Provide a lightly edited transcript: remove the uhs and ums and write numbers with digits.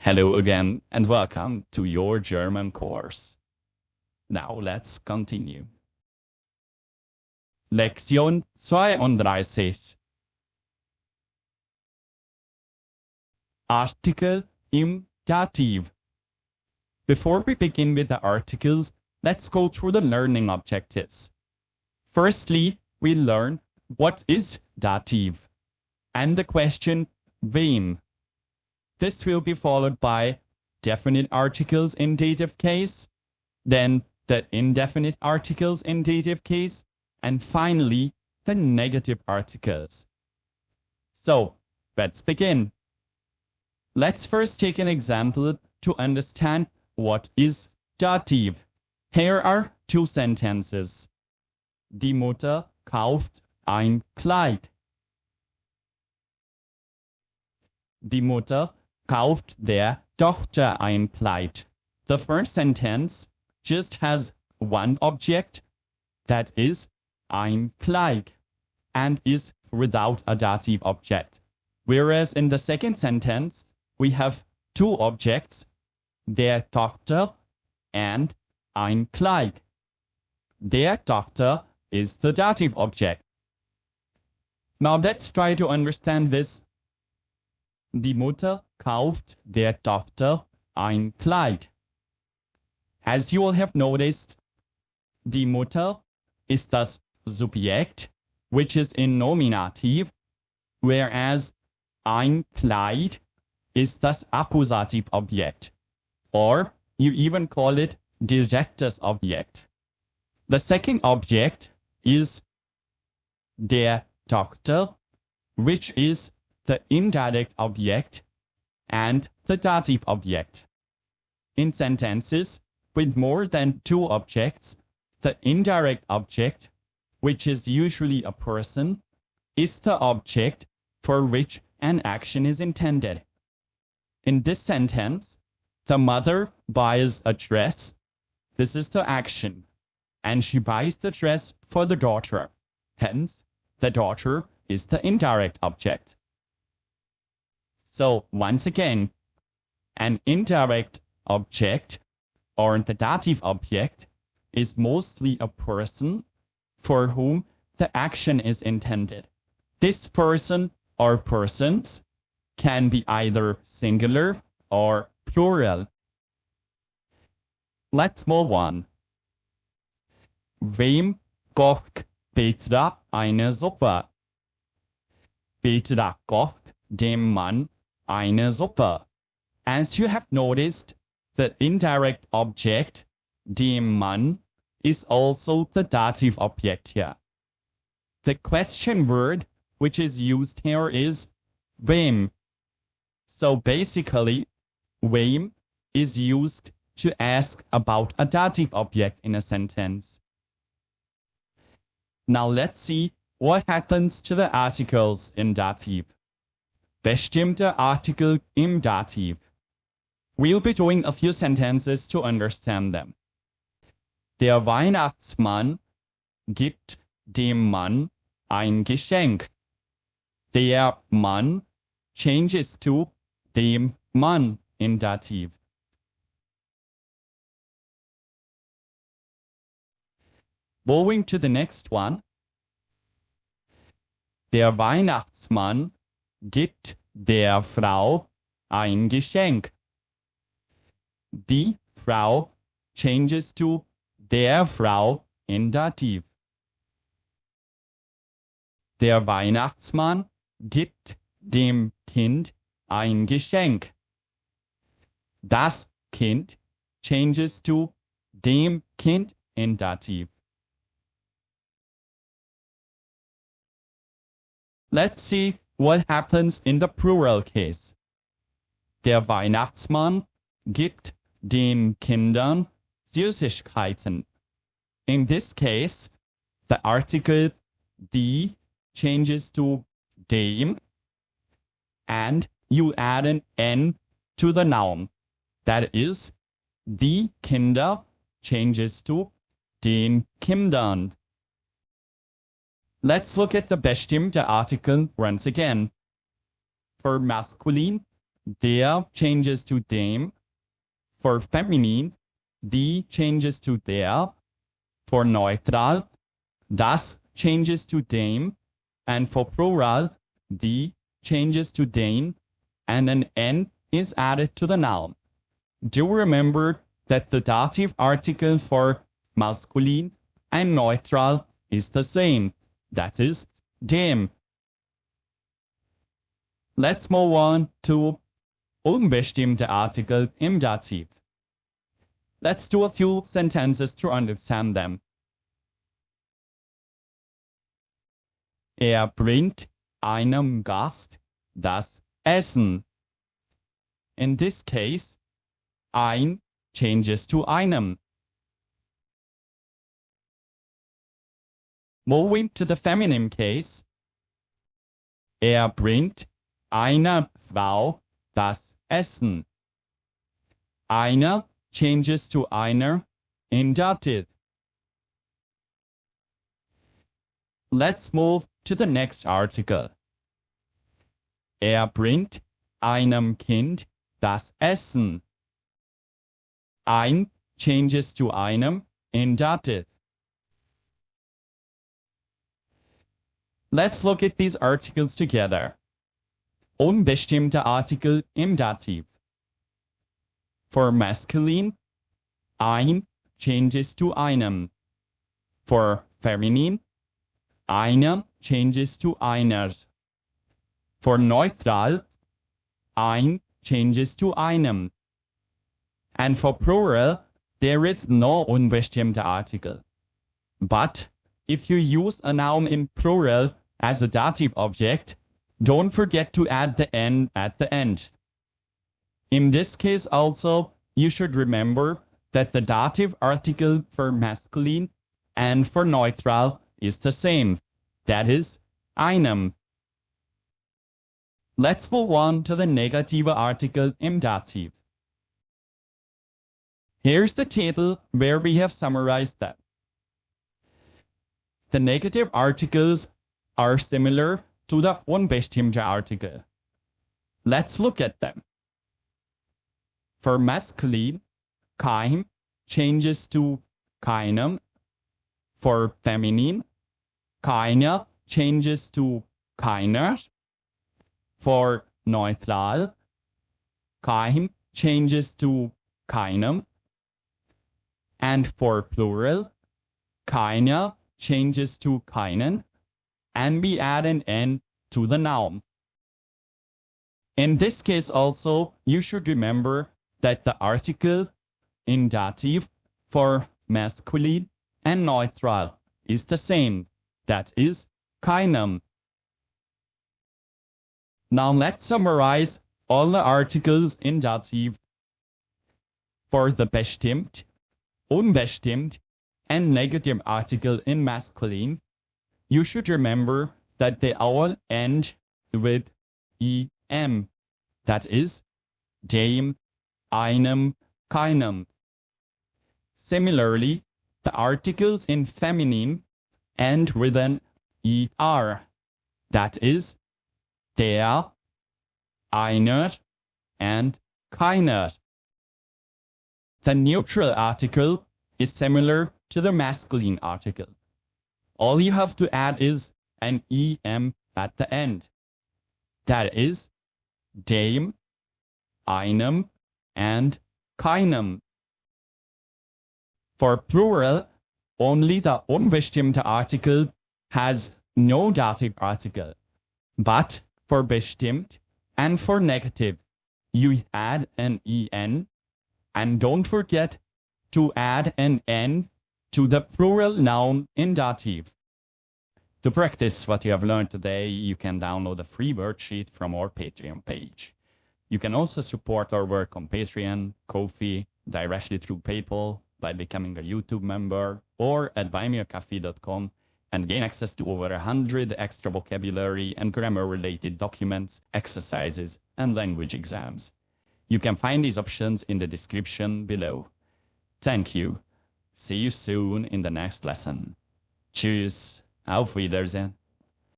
Hello again and welcome to your German course. Now let's continue. Lektion 32. Artikel im Dativ. Before we begin with the articles, let's go through the learning objectives. Firstly, we learn what is Dativ and the question wem. This will be followed by definite articles in dative case, then the indefinite articles in dative case, and finally the negative articles. So, let's begin. Let's first take an example to understand what is Dativ. Here are two sentences. Die Mutter kauft ein Kleid. Die Mutter kauft der Tochter ein Kleid. The first sentence just has one object, that is ein Kleid, and is without a dative object. Whereas in the second sentence, we have two objects, der Tochter and ein Kleid. Der Tochter is the dative object. Now let's try to understand this. Die Mutter kauft der Tochter ein Kleid. As you will have noticed, die Mutter is das Subjekt, which is in nominative, whereas ein Kleid is das accusative object, or you even call it directes object. The second object is der Tochter, which is the indirect object and the dative object. In sentences with more than two objects, the indirect object, which is usually a person, is the object for which an action is intended. In this sentence, the mother buys a dress. This is the action, and she buys the dress for the daughter. Hence, the daughter is the indirect object. So, once again, an indirect object, or the dative object, is mostly a person for whom the action is intended. This person or persons can be either singular or plural. Let's move on. Wem kocht Petra eine Suppe? Petra kocht dem Mann eine Suppe. As you have noticed, the indirect object, dem Mann, is also the dative object here. The question word which is used here is wem. So basically, wem is used to ask about a dative object in a sentence. Now let's see what happens to the articles in Dativ. Bestimmte Artikel im Dativ. We'll be doing a few sentences to understand them. Der Weihnachtsmann gibt dem Mann ein Geschenk. Der Mann changes to dem Mann in Dativ. Moving to the next one. Der Weihnachtsmann gibt der Frau ein Geschenk. Die Frau changes to der Frau in Dativ. Der Weihnachtsmann gibt dem Kind ein Geschenk. Das Kind changes to dem Kind in Dativ. Let's see what happens in the plural case. Der Weihnachtsmann gibt den Kindern Süßigkeiten. In this case, the article die changes to dem, and you add an n to the noun. That is, die Kinder changes to den Kindern. Let's look at the bestimmte Artikel once again. For masculine, der changes to dem. For feminine, die changes to der. For neutral, das changes to dem. And for plural, die changes to den. And an N is added to the noun. Do remember that the dative article for masculine and neutral is the same. That is, dem. Let's move on to unbestimmte Artikel im Dativ. Let's do a few sentences to understand them. Er bringt einem Gast das Essen. In this case, ein changes to einem. Moving to the feminine case, er bringt einer Frau das Essen. Einer changes to einer in Dativ. Let's move to the next article. Er bringt einem Kind das Essen. Ein changes to einem in Dativ. Let's look at these articles together. Unbestimmte Artikel im Dativ. For masculine, ein changes to einem. For feminine, einer changes to einer. For neutral, ein changes to einem. And for plural, there is no unbestimmte Artikel. But if you use a noun in plural as a dative object, don't forget to add the N at the end. In this case also, you should remember that the dative article for masculine and for neutral is the same. That is, einem. Let's move on to the negative article im Dativ. Here's the table where we have summarized them. The negative articles are similar to the unbestimmte Artikel. Let's look at them. For masculine, kein changes to keinem. For feminine, keiner changes to keiner. For neutral, kein changes to keinem. And for plural, keiner changes to keinen. And we add an N to the noun. In this case also, you should remember that the article in dative for masculine and neutral is the same. That is, keinem. Now let's summarize all the articles in dative. For the bestimmt, unbestimmt, and negative article in masculine, you should remember that they all end with em. That is, dem, einem, keinem. Similarly, the articles in feminine end with an er. That is, der, einer, and keiner. The neutral article is similar to the masculine article. All you have to add is an em at the end. That is, dem, einem, and keinem. For plural, only the unbestimmte Artikel has no dative article. But for bestimmt and for negative, you add an en, and don't forget to add an n to the plural noun in dative. To practice what you have learned today, you can download a free worksheet from our Patreon page. You can also support our work on Patreon, Ko-fi, directly through PayPal, by becoming a YouTube member, or at buymeacoffee.com, and gain access to over 100 extra vocabulary and grammar-related documents, exercises, and language exams. You can find these options in the description below. Thank you. See you soon in the next lesson. Tschüss. Auf Wiedersehen.